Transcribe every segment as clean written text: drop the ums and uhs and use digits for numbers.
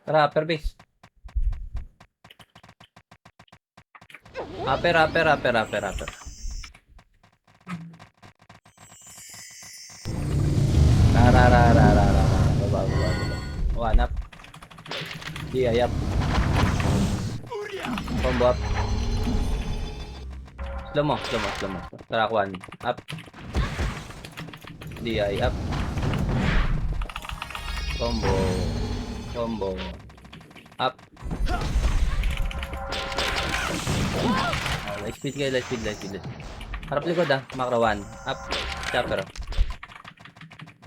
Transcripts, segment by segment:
Tara, upper base. Upper. Rarararararara. Baba. One up. DI up. Combo up. Slow mo. Tara, one. Up. DI up. Combo. Up. Light speed kayo. Harap likod Macro 1. Up. Chopper.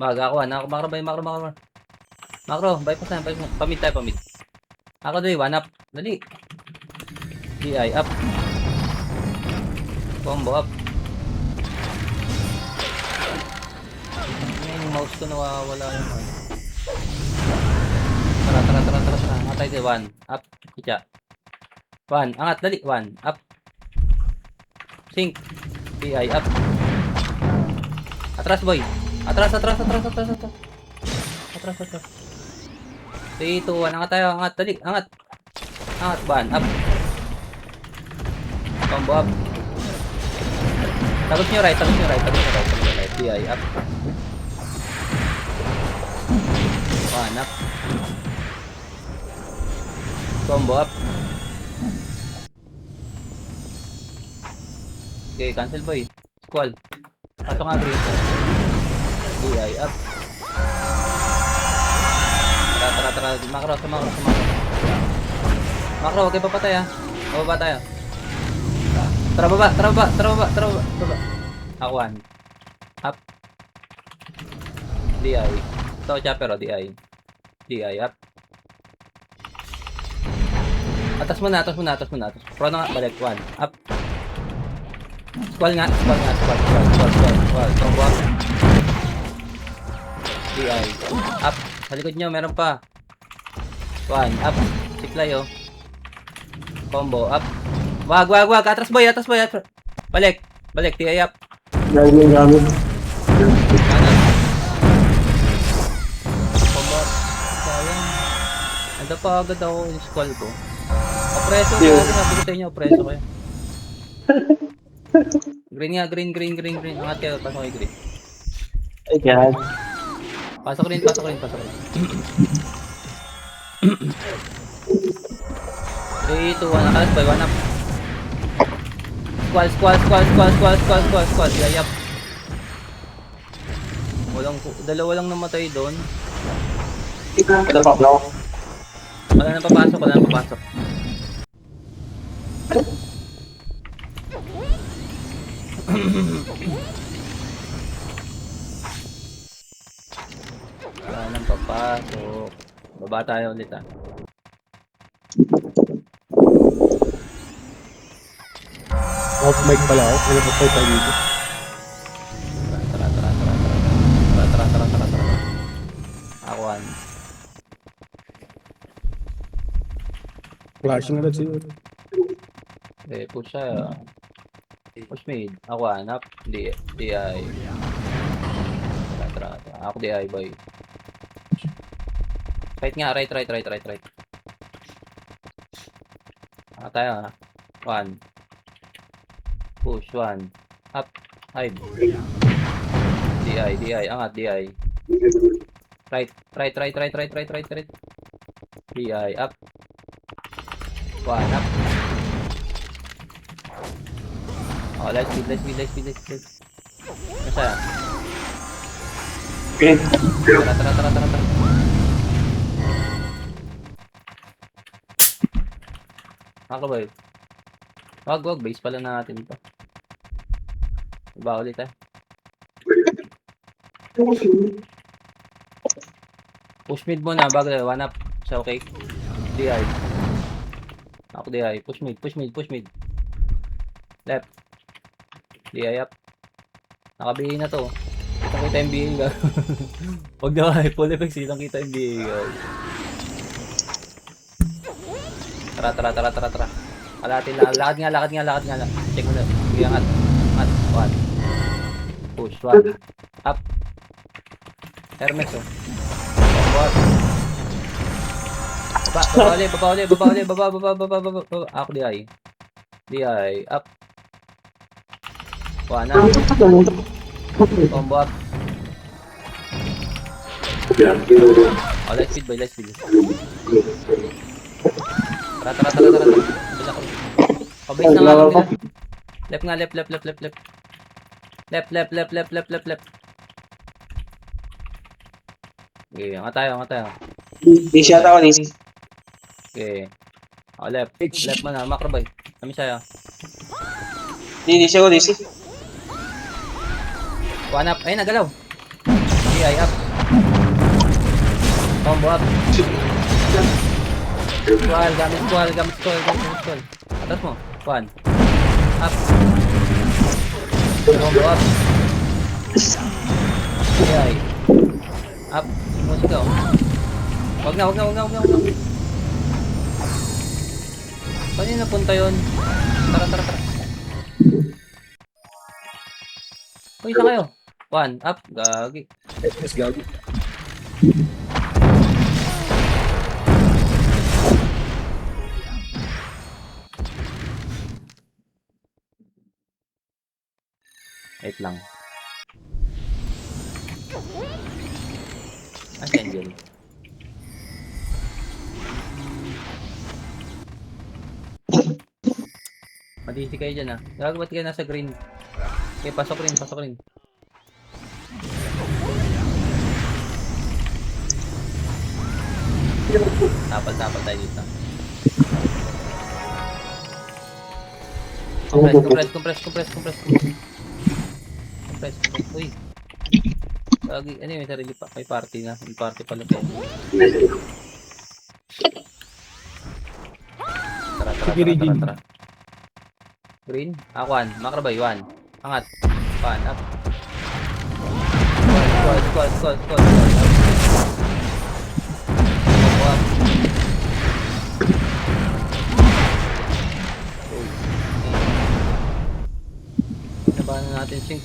Maga ako. Macro bay. Macro. Bypass na. Pamid tayo. Ako doy. One up. Dali. DI up. Combo up. Yung mouse ko nawawala yung ano. Tara. Matay tayo. One. Up. Kitya. One. Angat. Dali. One. Up. Sync. DI up. Atras boy. Atras. 3, 2, 1. Angat tayo. Angat. Dali. Angat. One. Up. Combo up. Tagos nyo right. DI up. One up. Combo up. Okay, cancel boy. Squall. Ato nga green. DI up. Tara. Macro. Macro, huwag kayo papatay Bababa tayo. Tara baba. One. Up. DI. Ito chopper DI. DI up. Atas muna. Pro na nga, balik. One. Up. Squall nga. Combo up. DI. Up. Sa likod nyo, meron pa. One. Up. Siklay Combo up. Wag. Atras boy. Balik. DI up. Gagawin namin. Kanan. Combo up. Sayang. Ando pa agad ako yung squall ko. Opreso ko. Sabi ko sa inyo, opreso kayo. Green nga, green. Angat kayo, pasok kayo green. Ay, God. Pasok rin. 3, 2, 1, nakalas boy, one up. Squall. Yayap. Dalawa lang namatay doon. Ito pa, no? Wala nang papasok. Wala nang papasok. Baba tayo ulit Off mic pala ako. Kaya pa tayo dito. Tara. Akuan. Flashing na siguro. Push siya. Push mid. Akuan. Up. DI. Tara. Ako DI boy. Right nga. Right. Tayo One. Push. One. Up. Hide. DI. Angat. DI. Right. DI. Up. One. Up. Let's speed. Masaya. Okay. Tara. Ako ba yun? Wag. Base pala natin ito. Iba ulit Push mid muna bago one up. So okay. DI. Ako DI. Push mid. Left. DI up. Nakabihin na to. Kita MBA ka. Huwag na full effects. Kita MBA ka. Tara. Lakad nga. Check mo na. Sige, angat. One. Push. One. Up. Hermes Combo up. Baba ulit, baba ulit, baba ulit, baba. Ako DI, up. One up. Combo up. Oh, light speed boy, light speed. Tara. Bila ko. Pabase na nga lang nila. Left nga, left. Left. Okay, angat tayo. Di siya tao ni. Okay. Oh, left man na, macro boy. Kami sa'yo. Di siya ko, di siya. One up. Ayun, nagalaw. DI up. Combo up. Gamit squall. Atas mo. One. Up. Combo up. DI. Up. Ikaw. Wag na. Saan yung napunta yun? Tara. Uy, isa kayo. One. Up. Gagi. Yes, gagi. Wait lang. Ang Angel. Madisi kayo dyan ah. Gago ba't kayo nasa green? Okay, pasok rin. Tapal tayo dito. Compress. Uy. Lagi, ano yung may sarili pa? May party na. May party pala tayo. Tara. Green? One. Macro boy, one. Angat. One, up. Squad. Up. Nabahan na natin 5.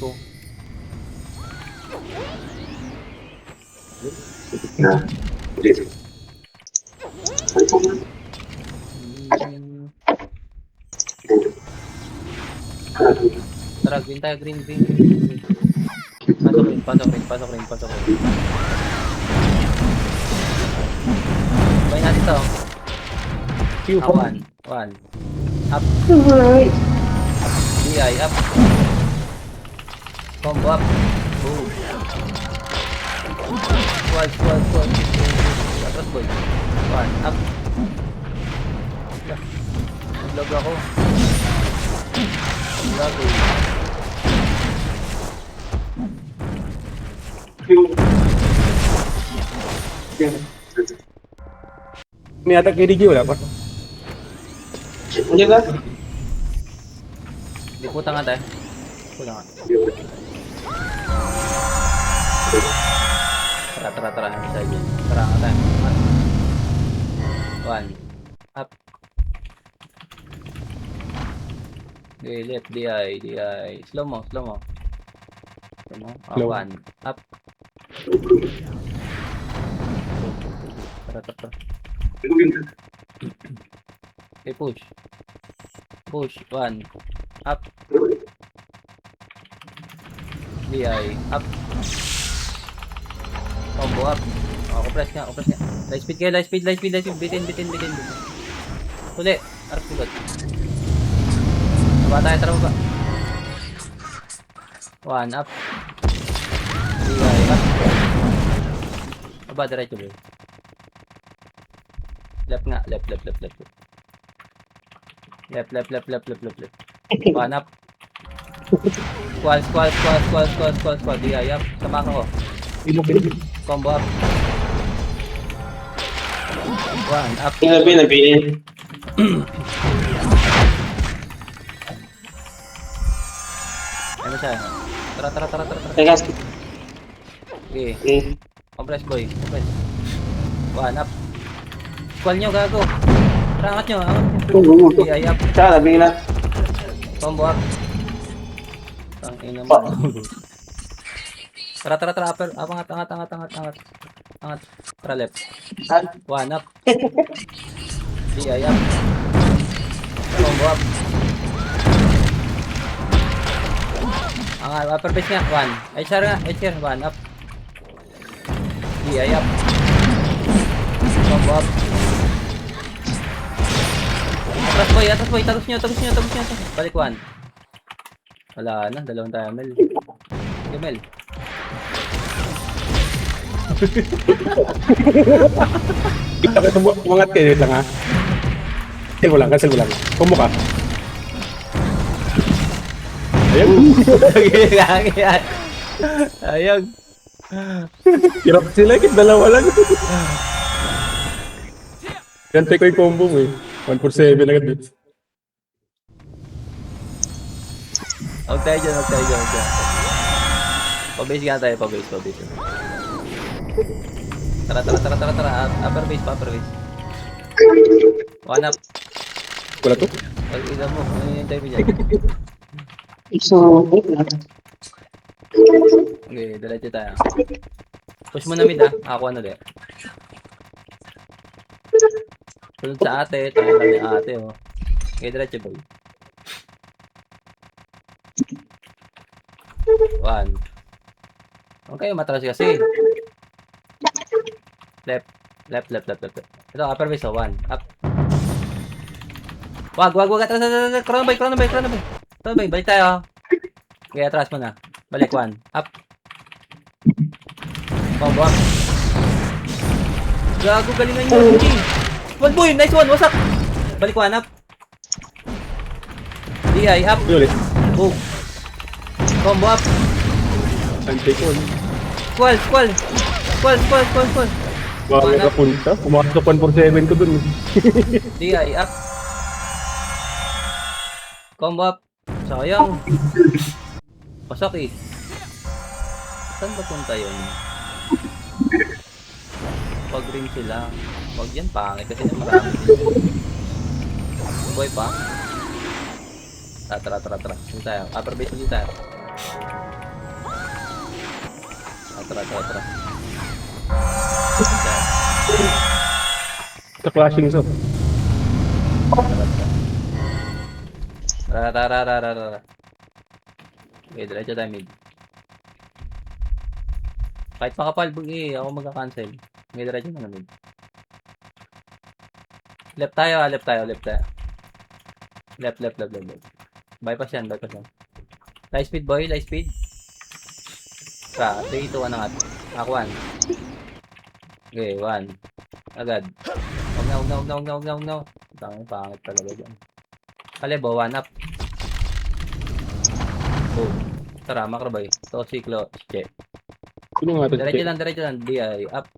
Tara, green tayo, green. Pasok rin. Bayin natin to. One. Up. DI, up. Combo up. Boom. Squad. Atras boy. One, up. Nag-log ako. Gago. May attack kay DG, wala pa. Hindi ka? Hindi puta nga tayo. Tara. Isa dyan. Tara nga tayo. One. Up. Okay, left. DI. Slow mo. Slow. One. Up. Tara. Okay, push. One. Up. DI. Up. Combo up. Compress nga. Light speed kayo. Bitin. Huli. Arap sugat. Baba tayo. Tara baba. One. Up. DI. Up. Baba. Diretso ba? Left nga. Left. One up. Squad. DI up. Tama ko. Combo up. One up. Nabihin. Ano siya? Tara. Teka. Okay. Compress boy. One up. Squall nyo, gago. Tara, angat nyo. DI up. Siya, nabihin na. Combo up. Tangina mo. Tara. Angat. Angat. Tara left. Saan? One up. DI up. Combo up. Angat. Upper base nga. One. HR nga. HR. One up. DI up. Combo up. Atras boy. Atras boy. Tagos nyo. Tagos nyo. Tagos nyo. Balik one. Wala na. Dalawang tayo. Mel. Okay, Mel. Kita ko umangat kayo. Wait lang ha. Cancel mo lang. Cancel mo lang. Combo ka. Ayan. Ayan. Ayan. Hirap sila. Dalawa lang. Gantay ko yung combo mo eh. 1 for 7 agad dito. Huwag tayo dyan, huwag tayo dyan, huwag dyan. Pabase nga tayo, pabase, pabase. Tara, tara, tara, tara, tara. Upper base, upper base. One up. Wala to? Pag ilan mo, ano yung tayo mo dyan? So, wait lang. Okay, diretso tayo. Push mo na mid ako ano de. Sunod sa ate, tayo lang yung ate oh. Okay, diretso boy. One. Okay, matras kasi. Left. Left, left, left, left. Ito, upper base, one. Up. Wag, wag, wag. Atras, atras, atras. Chrono bay, chrono bay, chrono bay. Chrono bay, balik tayo. Okay, atras mo na. Balik, one. Up. Combo up. Gago, galingan nyo. G. One boy, nice one. Wasak. Balik, one. Up. DI, up. Yun ulit. Boom. Combo up. Antay ko. Squall, squall. Squall, squall, squall, squall. Bago ka punta. Pumasok 1 for 7 ko dun. DI, up. Combo up. Sayang. Pasak eh. Saan ba punta yun? Pag rin sila. Wag yan, pangit kasi marami sila. Boy pa. Tara, tara, tara. Dito tayo. Upper base dito tayo. Tara, tara, tara. Sa clashing so. Tara, tara, tara, tara, tara. Okay, diretso tayo mid. Kahit makapalbog eh, ako magka-cancel. Okay, diretso na mid. Left tayo, left tayo, left tayo. Left, left, left, left, left. Bypass yan, bypass yan. Light speed boy, light speed. Tara, 3, 2, 1 na nga. Ako 1. Okay, 1. Agad. Huwag na, huwag na, huwag na, huwag na, huwag na, huwag na. Tangin, pangit talaga dyan. Kalibo, 1 up. Oh. Tara, macro boy. Toxiclo, check. Sino nga to? Diretso lang, DI, up.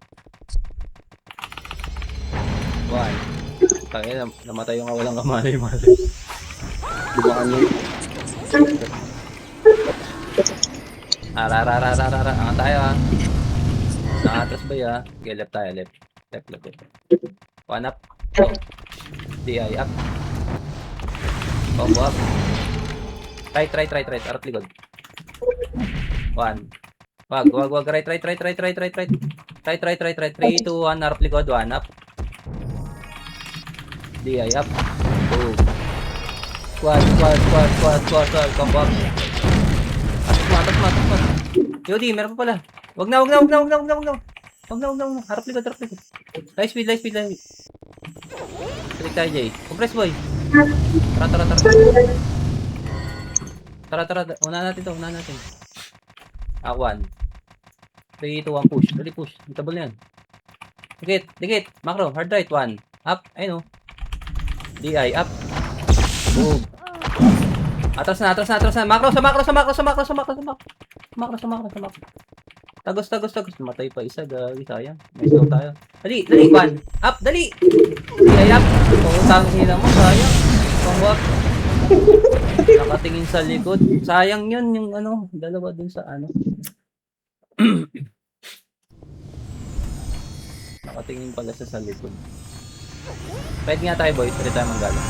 1. Tangin, namatay yung walang kamalay-malay. Dumaan yun. Arararararara. Angat tayo ha. Nakatras ba ya? Okay, left tayo. Left. Left, left, left. One up. Oh. DI up. Combo up. Right. Arap likod. One. Wag. Right. 3, 2, 1. Arap likod. One up. DI up. Boom. Squad. Combo up. Atas mo. Yodi, meron pa pala. Wag na. Harap likod. Light speed. Balik tayo, Jay. Compress, boy. Tara. Una natin to. Ah, 1. 3, 2, 1, push. Dali, push. Itabol na yan. Dikit. Macro, hard right, 1. Up. Ayun, oh. DI, up. Boom. Atras na. Macro. Tagos. Matay pa isa, gagi, sayang. May slow tayo. Dali, 1. Up, dali. DI, up. Pangutang hila mo, sayang. Pangwak. Nakatingin sa likod. Sayang yun, yung ano, dalawa dun sa ano. Nakatingin pala sa likod. Pwede nga tayo, boys. Pwede tayo manggalang.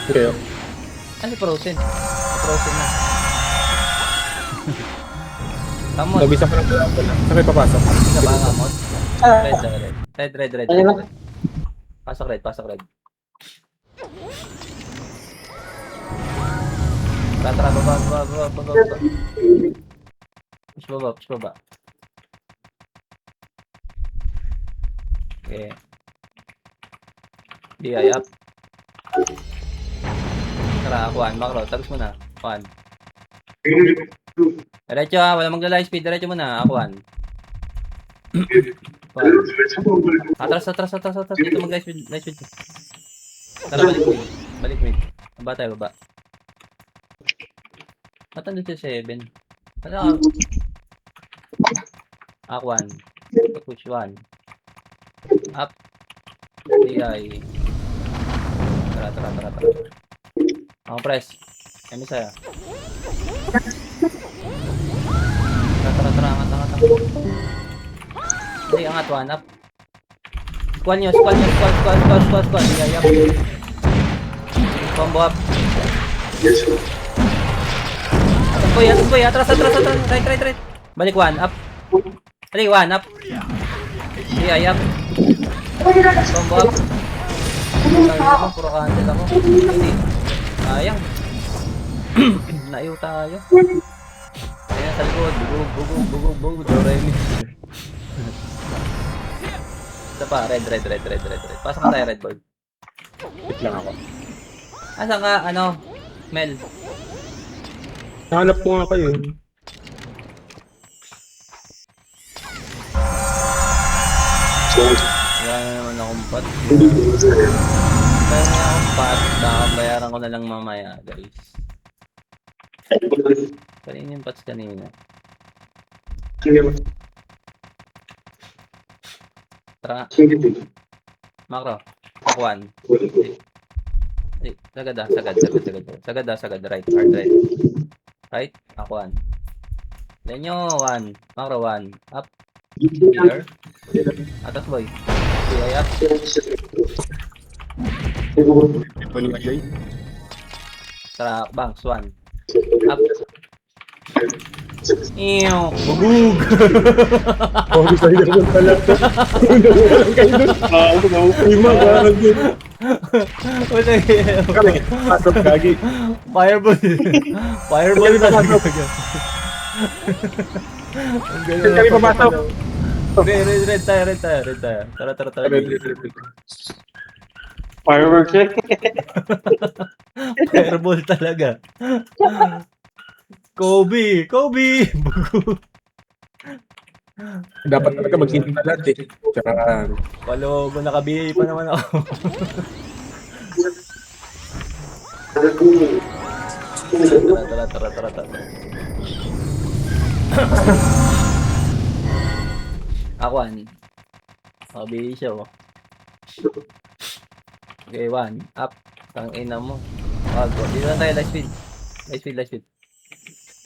Okay. Ano, frozen? Frozen na. Kamot. Nabisa ko lang pala. Saan kayo papasok? Isa ba kamot? Red, red. Red. Ano ba? Pasok red. Tara, baba. Push baba. Okay. DI up. Tara, Juan, Macro, tagos mo na. Juan. Diretso ha, wala magla-live speed. Diretso mo na, Juan. Juan. Atras. Dito mag-live speed. Tara, balik mid. Baba tayo, baba. Ba't nandito si 7? Ano? Juan. Push 1. Up. DI. Tara. Ako press. Ano sa'yo? Tara. Angat. Hindi, angat. 1 up. Squad nyo. DI up. Combo up. Atas boy. Atras. Right. Balik 1 up. Balik 1 up. DI up. Combo up. Ako, puro cancel ako. Hindi. Sayang. Naiw tayo. Ayan sa likod. Bugog. Doremi. Isa pa. Red. Pasok na tayo, red board. Wait lang ako. Asan ka, Mel? Nahanap ko nga kayo. Wala na naman akong pot. Kaya na akong pot. Bayaran ko na lang mamaya, guys. Kanina yung pots kanina. Tara. Macro. Akuan. Sagad. Right. Hard right. Right. Akuan. Lenyo. 1. Macro 1. Up. Here. Atas boy. DI up. Tara. Banks 1. Up. Ew. Bugug. Bisa naman pala. Walang kayo doon. Ima, parang yun. Wala yun. Pasok gagi. Fireball talaga. Kami papasok. Red tayo. Tara. Fireworks eh. Fireball talaga. Kobe. Dapat talaga magsintalat eh. Tsaka, Palogo, naka-BA pa naman ako. Tara. Akuan. BA siya oh. Okay, 1. Up. Tangina mo. Wag. Dito lang tayo, light speed. Light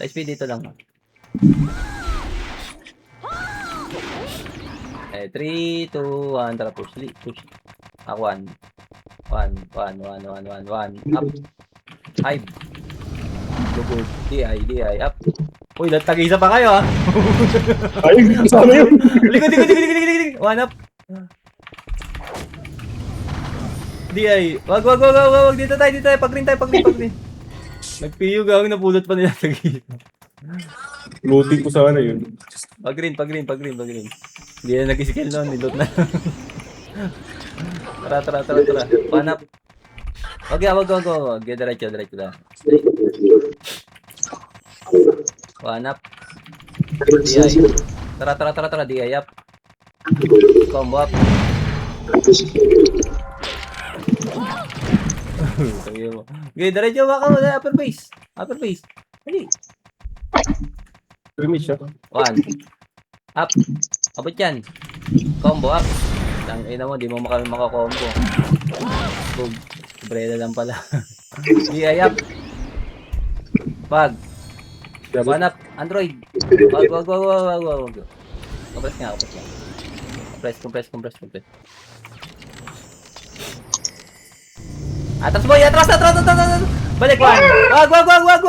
speed dito lang. 3, 2, 1, tara push. Ako 1. 1. Up. Hive. Good. DI. Up. Uy, tag-isa pa kayo ha. ay, kasama yun. Likod. 1 up. DI. Wag. Dito tayo. Pag-green. Nag-PU gawang napulot pa nila tag-isa. Looting ko sana yun. Pag-green. Hindi na nag-skill noon, nilot na. Tara. Panap. Wag. Diretso na. Panap. DI. Tara. DI up. Combo up. Sabi mo. Okay, diretso baka mo na upper base. Dali. Permit siya. 1. Up. Abot yan. Combo up. Tangina mo, di mo makakombo. Bug. Breda lang pala. DI up. Bag. 1 up. Android. Wag. Compress nga. Compress. Atras boy, atras. Balik 1. Wag.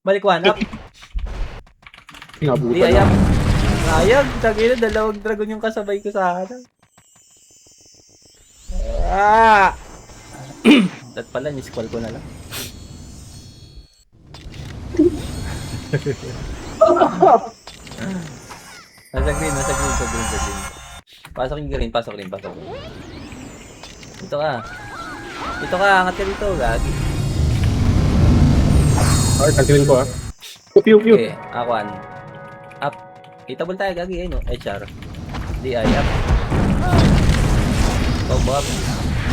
Balik 1 up. Nabutan Di ayap. Sayang, tagina, dalawang dragon yung kasabay ko sa akin. Ah! Dat pala, ni-scroll ko na lang. Nasa green, nasa green, sa green, sa green. Pasok yung green, pasok rin, pasok rin. Dito ka. Dito ka, angat ka dito, gagi. Ay, kantilin ko ah. Pew, pew. Okay, akuan. Up. Hitable tayo, gagi, ayun o. HR. DI, up. Combo up.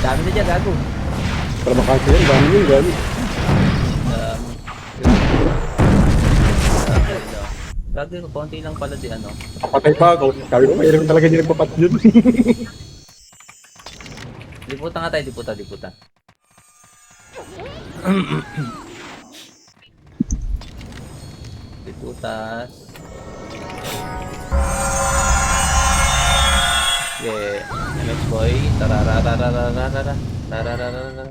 Dami na dyan, gago. Para makansel yan, dami yun, dami. Gagi, konti lang pala di ano. Patay pa ako. Sabi ko, mayroon talaga hindi nagpapat yun. Liputan nga tayo, liputan. Liputas. Okay, MS boy. Tararararararara. Tararararara.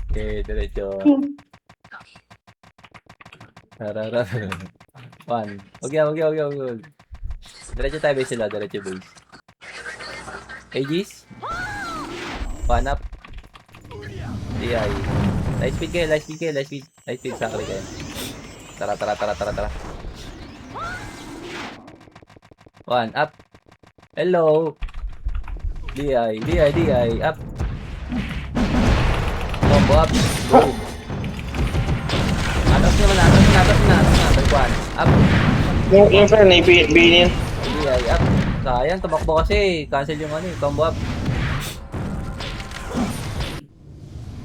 Okay, diretso. Tararararara. One. Okay. Diretso tayo base sila, diretso base. Aegis. One up. DI. Light speed kayo, light speed, sakali kayo. Tara. One up. Hello. DI, up. Combo up. Go. Atas na. One. Up. Yung friend, naibigin yun. DI, up. Sayang, tumakbo kasi. Cancel yung ano, combo up.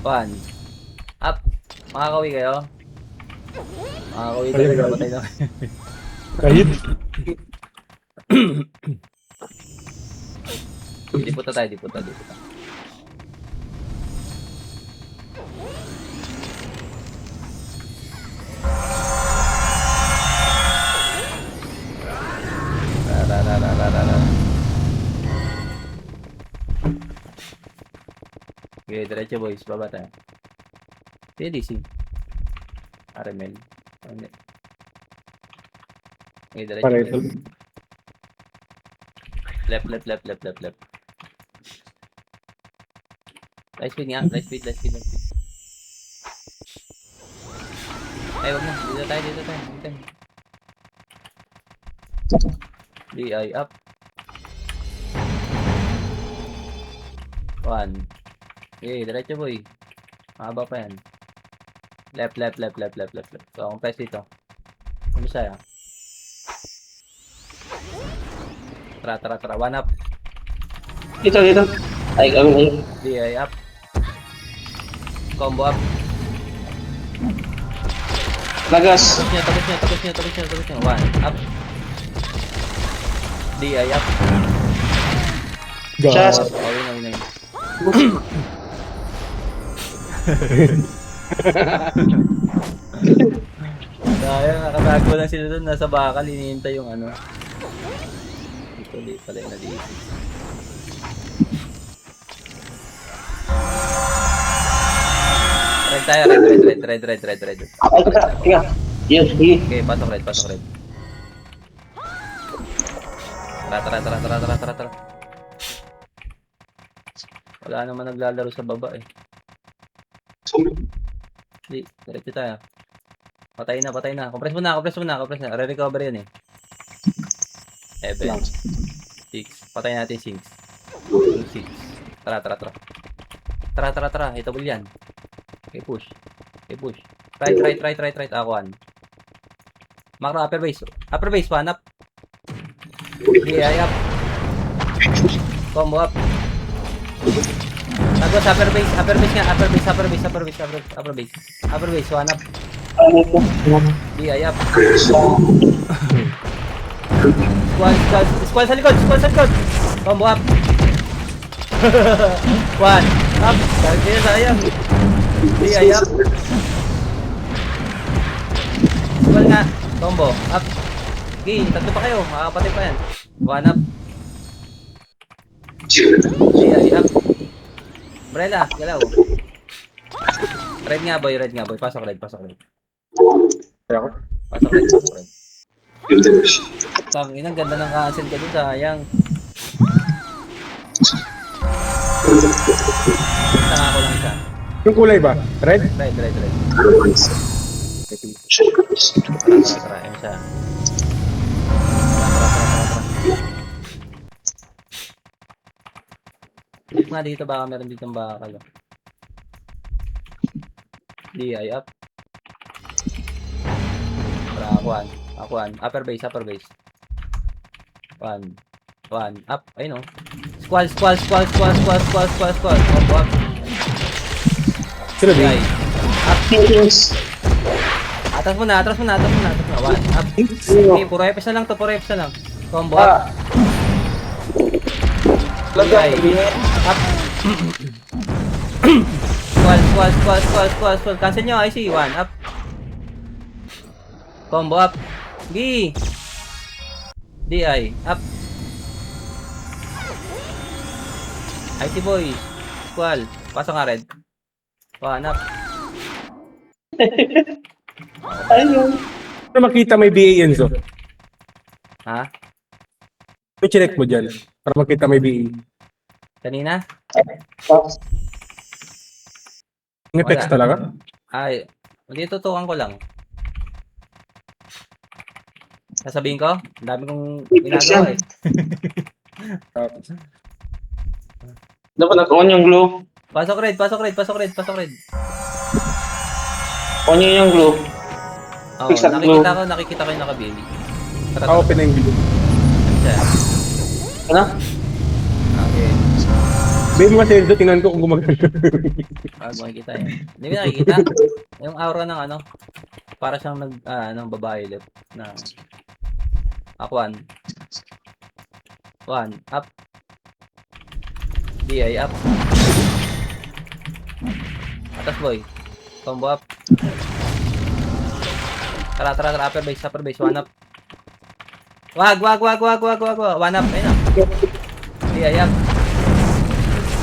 One. Up. Makakawi kayo? Makakawi kayo. Ayun, Napatay na. Kahit. Di puta tayo. Rararararara. Okay, diretso boys, baba tayo. TDC. RML. Okay, diretso Para boys. ito. Left. Light speed nga, light speed. Ay, wag na. Dito tayo. DI up. One. Okay, diretso boy. Mahaba pa yan. Left. So, akong press dito. Ano siya? Tara. One up. Dito. Ay, DI up. Combo up. lagas. Tapos niya. One up. DI up. Chas. God. Oh, yun. Kaya nakatago lang sila doon, nasa bakal, hinihintay yung ano. Di pala yung naliisip. Red tayo, red. Ay, teka. Yun, sige. Okay, pasok red. Tara. Wala naman naglalaro sa baba eh. Di, diretso tayo. Patay na. Compress mo na. Re-recover yan eh. 7, 6. Patay natin 6. 6. Tara. Hitable yan. Okay, push. Right. Akuan. Macro, upper base. One up. DI up. Combo up. Tapos upper base, one up. DI up. Squall sa likod. Combo up. One up. Kaya sayang. DI up. Squall nga. Combo up. Okay, tatlo pa kayo. Makakapatay pa yan. One up. DI up. Umbrella, galaw. Red nga boy. Pasok red. Kaya ako. Pasok red. Tangina, ang ganda ng cancel ka dun, sayang. Tanga ko lang siya. Yung kulay ba? Red? Red. Tara. Ayun siya. Tara. Dito nga dito, baka meron ditong bakal. DI up. Para akuan. Upper base. One. Up. Ayun o. Squall. Combo up. Sino ba? DI. Atras mo na. One. Up. Okay, puro FS na lang to. Combo up. DI. Up. Squall. Cancel nyo. I see. One. Up. Combo up. Gi. DI. Up. I see boys. Squall. Pasok nga red. One up. Ayun. Para makita may BA Enzo. Ha? May check mo dyan. Para makita may BA. Kanina? May text talaga? Ay. Hindi, tutukan ko lang. Sasabihin ko? Ang dami kong ginagawa eh. Dapat nag-on yung glue. Pasok red. On nyo yung glue. Oo, Fix that glue. nakikita ko yung nakabili. Open na yung video. Ano? Okay. Baby mo kasi Enzo, tingnan ko kung gumagana. Makikita yan. Hindi mo nakikita? Yung aura ng ano, para siyang babae lip na Aquan. One, up. DI, up. Atas boy. Combo up. Tara, upper base, one up. Wag. One up, ayun na. DI, up.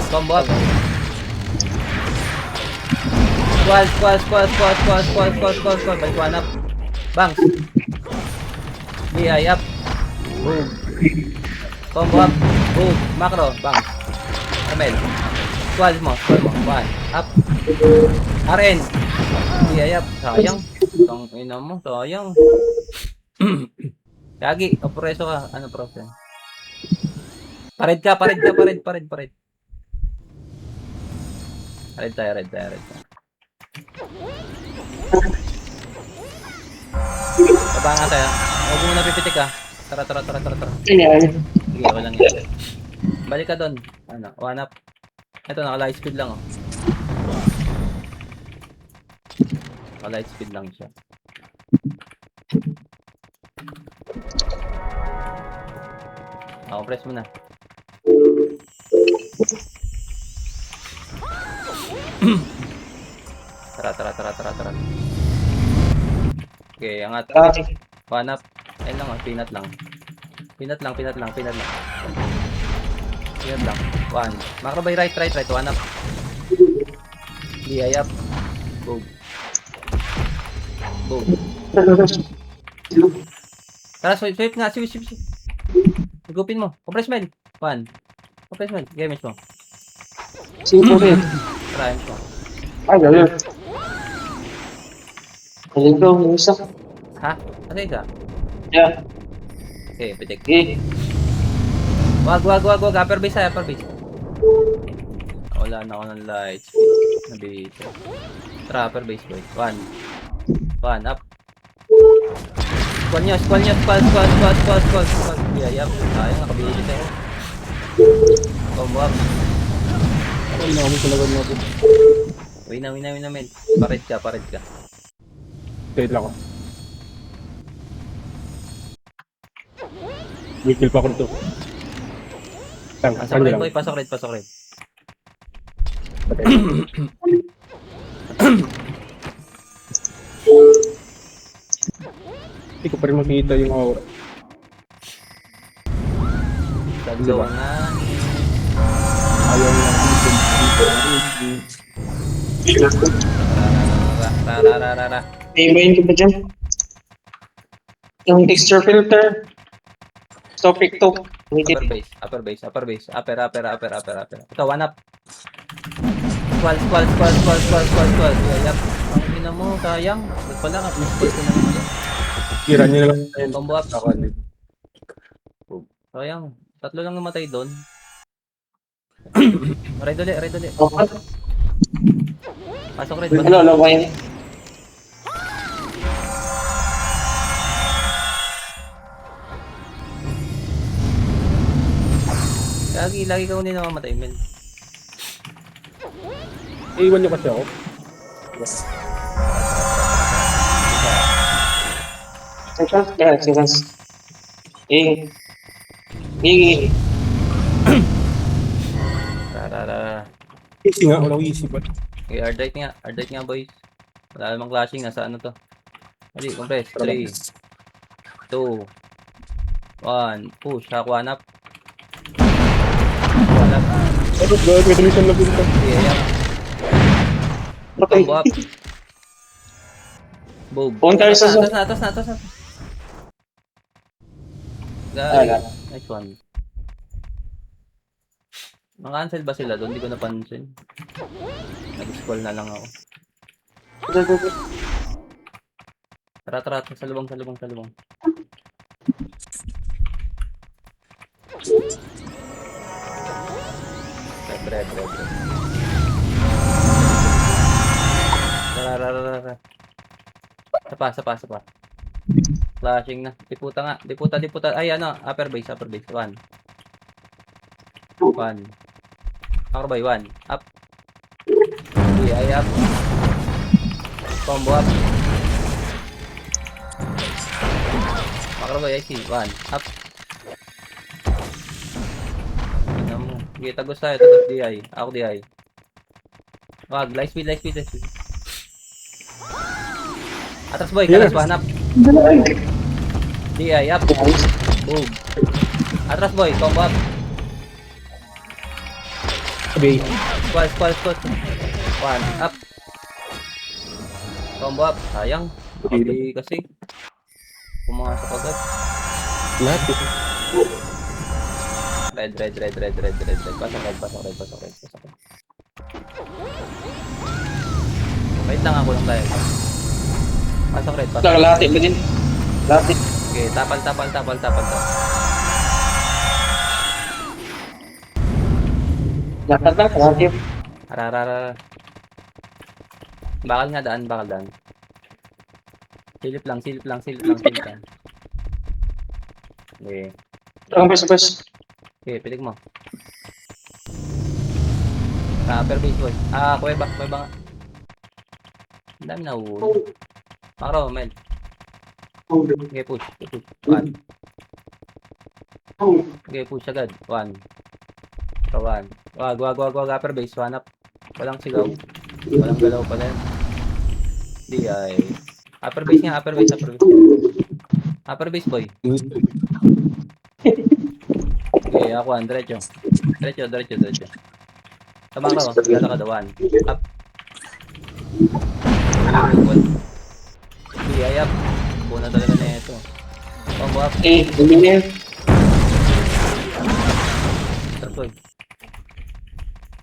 Combo up. Squall. Balik one up. Bang. DI, up. Boom. Combo up. Boom. Macro. Bang. Camel. Squall mo. One. Up. RN. DI, up. Sayang. Ang ina mo. Sayang. Yagi. Opreso ka. Ano problem? Pared ka. Pared tayo. Baba nga tayo. Huwag mo na pipitik ah. Tara. Ganyan. Sige, walang yan. Balik ka doon. Ano, one up. Ito, naka-light speed lang oh. Naka-light speed lang siya. Press mo na. Tara. Okay, angat. One up. Ayun lang, pinat lang. Pinat lang. One. Macro by right. One up. DI up. Boom. Tara, swipe nga. Swipe. Higupin mo. Compress mail. One. Compress mail. Gamage mo. Simple rin. Try mo. Ay, gawin. Galing ko, yung isa. Ha? Ano ka? Yeah. Okay, pitik. Okay. Wag. Upper base. Wala na ako ng lights. Nabito. Tara, upper base boy. One up. Squall nyo. Yeah, yup. Sayang, nakabili tayo. Combo up. Ay, namin talaga mo ako. Win na, men. Pared ka. Wait lang ako. May kill pa ako nito. Pasok red, boy. Pasok red. Hindi ko pa rin makita yung aura. Taglaw nga. Ayaw lang. Ra. Ibayin ko ba dyan? Yung texture filter. Topic to. Upper base. Upper. Ito, one up. Squall. Yayap. Ang ina mo, sayang. Ba't pala ka? Squall ko na naman. Tira niyo na lang. Ayun. Combo up. Ako, ano. Sayang. Tatlo lang namatay doon. Raid ulit. Okay. Pasok raid. Ano ba yun? Lagi ka unin na mamatay, men. Iiwan niyo kasi ako. Seconds. Eh. Ra. Easy nga, walang easy pa. Okay, hard right nga, boys. Wala namang clashing, nasa ano to. Hali, compress. 3, 2, 1, push. One up. Ano ba? May tulisan na dito. Ayan. Okay. Combo up. Boom. Punta rin sa zone. Atas na. Talaga. Nice one. Naka-cancel ba sila doon? Hindi ko napansin. Nag-scroll na lang ako. Tara. Sa lubang. Red. Tara. Sa pa. Flashing na. Diputa. Ay, ano, upper base. 1. Upper by 1. Up. Ay, up. Combo up. Upper by IC. 1. Up. Ano mo. Sige, tagos DI. Ako DI. Wag, light speed. Atras boy, kalas hanap. DI, up. Boom. Atras boy, combo up. Okay. Squad. 1, up. Combo up. Sayang. Hindi kasi. Pumasok agad. Lahat eh. Red. Pasok red. Wait lang ako lang tayo. Pasok red. Lati ba din? Lati. Okay, tapal. Lati. Ararara. Bakal daan. Silip lang. Okay. Ang best. Okay, pilik mo. Upper base boy. Kuweba nga. Ang dami na ulo. Maro, Mel. Okay, push. 1. Okay, push agad. 1. 1. Wag. Upper base. 1 up. Walang sigaw. Walang galaw pa din. DI. Upper base. Upper base boy. Okay, ako diretso. Tama ka, gala ka dawan. Up. DI up. Puna talaga na ito. Combo up. Hindi. Boy.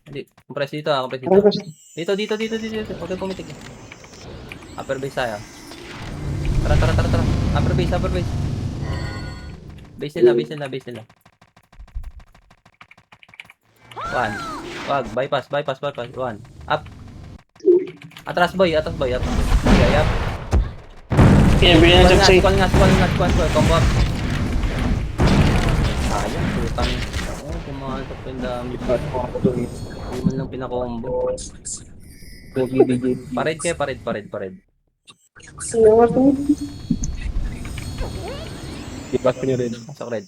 Hindi, compress dito. Dito. Huwag kang pumitik. Upper base tayo. Tara. Upper base. Base nila. 1. Wag, bypass. 1. Up. Atras boy. Up. DI up. Pinabili na siya. Squall. Combo up. Sayang, putang. Pumasok pa yung dami. Hindi man lang pinakombo. Pared kayo. Ipas ko niyo rin. Pasok red.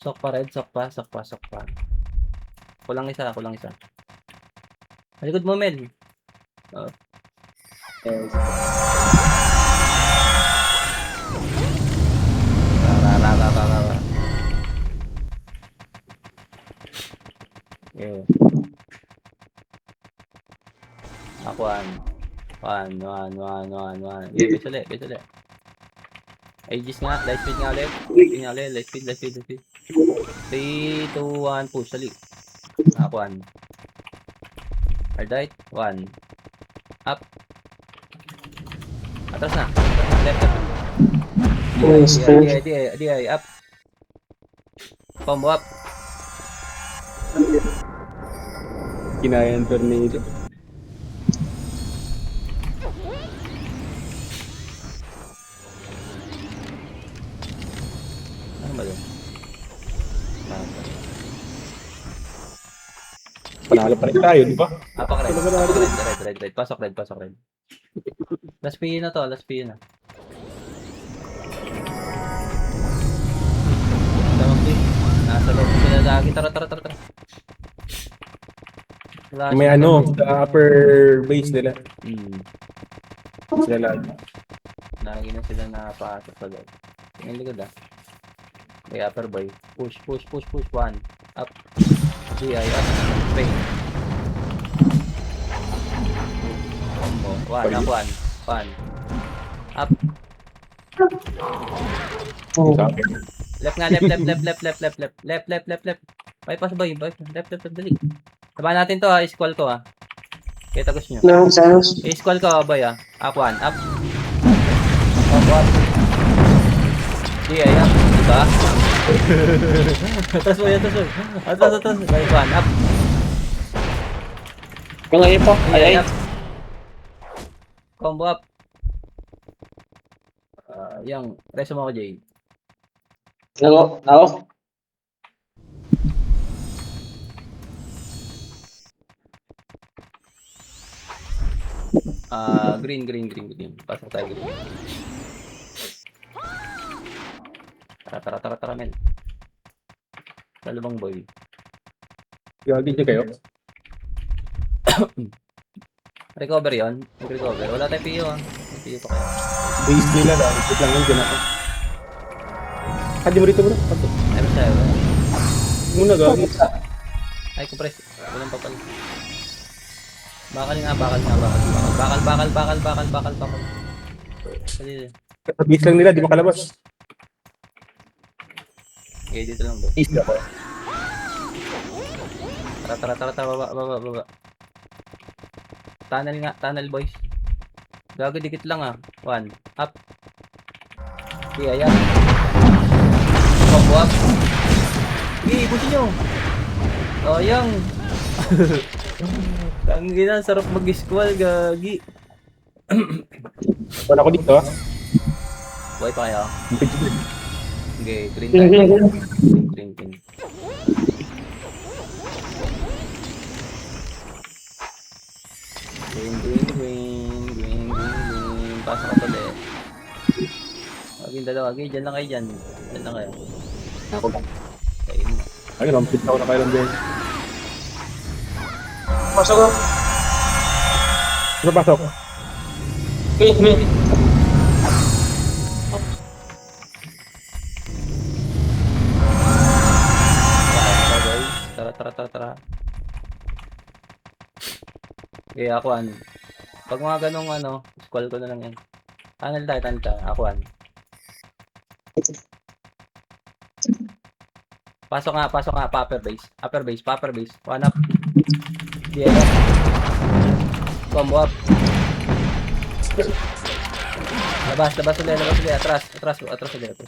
Sok pa. Kulang isa. Malikod mo, Mel. Ra. Yeah. Ako, one. Yeah, base ulit. Aegis nga, light speed nga ulit. Light speed. 3, 2, 1, push, dali. Ako, one. Hard right, 1. Up. Atras na. Left. DI, up. Combo up. Kinaya ang tornado. Ano ba yun? Panalo pa rin tayo, di ba? Apak red. Red. Pasok red. Last PU na to, Tawag din. Nasa loob sila lagi. Tara. Wala May siya. ano, sa upper base nila. Sila lagi. Lagi na sila napasok sa loob. Tingnan likod ah. Okay, upper boy. Push. 1. Up. DI, up. Spray. Combo. 1, up 1. Up. Sa akin. Left nga, left. Bypass boy. Left, dali. Sabahan natin to ha, i-squall ko ha. Kita gusto nyo. No, Sanos. I-squall ko boy ha. Up 1, up. Up. DI, up. Diba? Atras boy. Atras. Balik 1, up. Yung ngayon po. DI, Ay. up. Combo up. Yung, reso mo ko Jay. Ako. Green. Pasok tayo green. Tara, men. Talubang boy. Gagawin niyo kayo. Recover yun. Recover. Wala tayong PO ah. May PO pa kayo. Base nila lang. Ikot lang yun, dyan ako. Di mo rito bro. Ay, basta yun. Muna gagawin. Ay, compress. Walang papal. Bakal. Dali. Sa base lang nila, di makalabas. Okay, dito lang bro. Base ako. Tara. Baba. Tunnel boys. Gago dikit lang ah. 1. Up. Okay, ayan. Combo up. Okay, pusin nyo. Oh, yang. Tangina, sarap mag-squall, gagi. Wala ko dito ah. Buhay pa kayo. Impediment. Okay, green tayo. Green. Green. Pasok ka ulit. Huwag dalawa. Okay, dyan lang kayo dyan. Dyan lang kayo. Ako ba? Kain na. Ayun, ang pita ko na kayo lang din. Pasok ko. Ano pasok? Wait. Tara. Okay, ako an. Pag mga ganong squall ko na lang yan. Tunnel tayo. Ako an. Pasok nga, upper base. 1 up. Yeah. Combo up. Labas ulit. Atras ulit.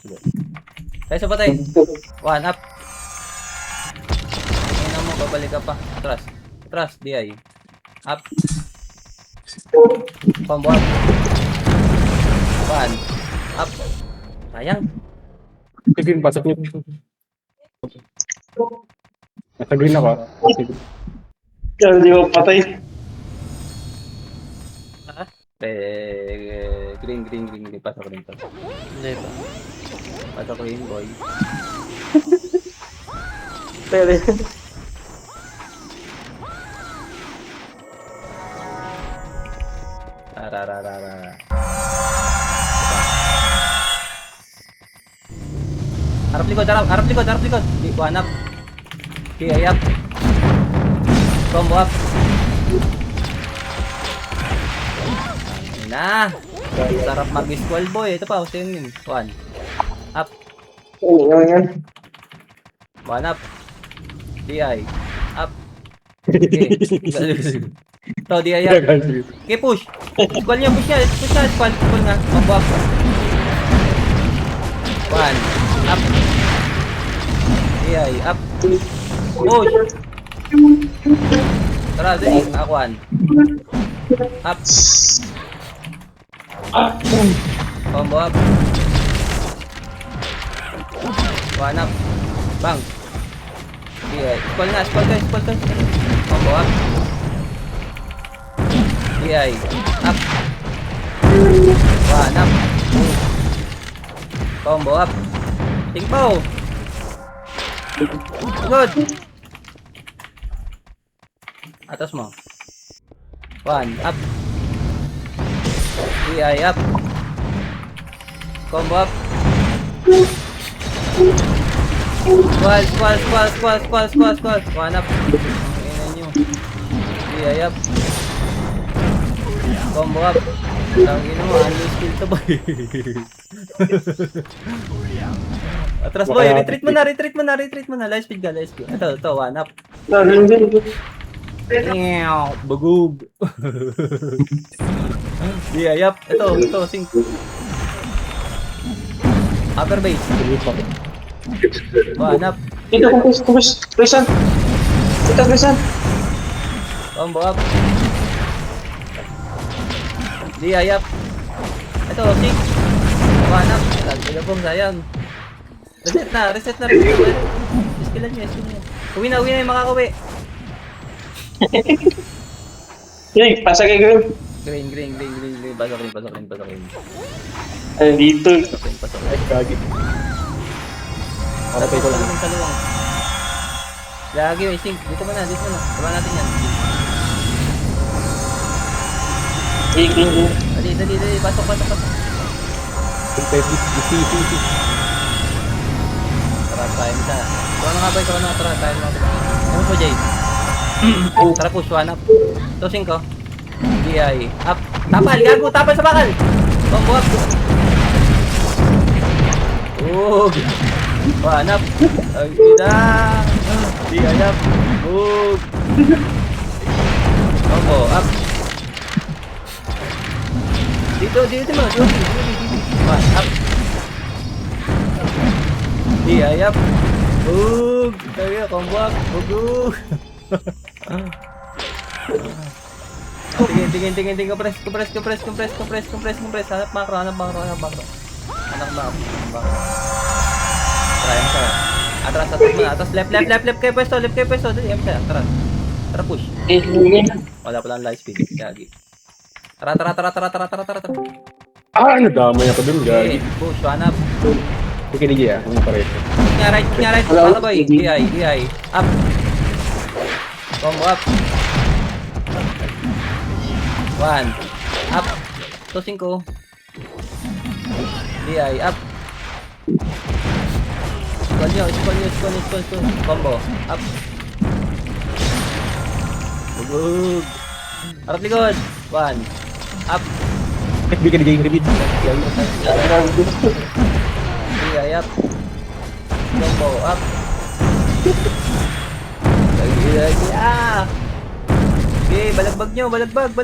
Tayo sa patay. 1 up. Tingnan mo, babalik ka pa. Atras, DI. Up. Combo up. 1. Up. Sayang. Sige, pasok niyo. Nasa green ako ah. Sige. Hindi ko patay. Green. Pasok rin to. Hindi pa. Pasok rin, boy. Pwede. Harap likod. Di, 1 up. Okay, up. Combo up. Ayun na. Sarap mag-squall boy. Ito pa, gusto yun. 1. Up. Yan. 1 up. DI. Up. Okay. Ito, DI up. Okay, push. Squall niya, push niya. Push na, squall. Squall nga. Combo up. 1. Up. DI. Up. Push. Tara, dali. Nakakuan. Up. Combo up. 1 up. Bang. DI. Squall nga, squall guys, squall guys. Combo up. DI. Up. 1 up. Combo up. Tingpaw. Good. Atas mo. 1 up. DI up. Combo up. Squall. 1 up. Ayan nyo. DI up. Combo up. Tangin mo, unload skill to boy. Atras boy, retreat mo na. Light speed ka. Ito, 1 up. Bagug. DI up. Ito, sync. Upper base. 1 up. Dito, kumpus. Presan. Combo up. DI up. Ito, sync. 1 up. Lagpong sayang. Reset na. Skillan nyo. Uwi na yung makakawi. Yay, pasagay ko. Green. Pasokin. Ay, dito. Pasokin. Ay, gagi. Harapay ko lang. Kaluwang. Lagi yung sync. Dito mo na. Taba natin yan. Dali. Pasok. Tara tayo isa. Tara na nga boy. Tara tayo na. Ano po Jay? Tara push 1 up. Ito 5. DI. Up. Tapal sa bakal. Combo up. 1 up. Ay, ina. DI up. Combo up. Dito mo. 1 up. DI up. Combo up. Tingin. Compress. Hanap macro. Anak macro. Try mo. Atras mo. Atas left kayo pwesto. Dali, tara push. Wala pa lang light speed. Gagi. Tara. Nadamay ako dun, Okay, gagi. push, 1 up. Okay, hindi ah. Ano pa rin? Push niya right. Para boy. DI. Up. Combo up. 1. Up. To 5. DI. Up. Squall. Combo. Up. Bugug. Harap likod. 1. Up. FB ka naging repeat. DI up. Combo up. Lagi. Okay, balagbag nyo. Balagbag.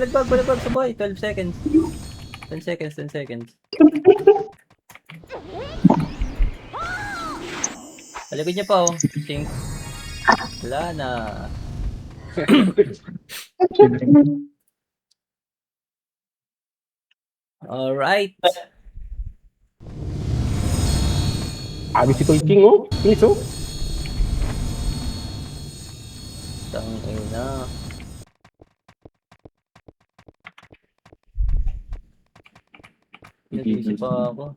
Sabay. 12 seconds. 10 seconds. Balikod niya pa oh. Sync. Wala na. Alright. Abi si Tol King, oh. Please, oh. Tangina. Nag-isip pa ako.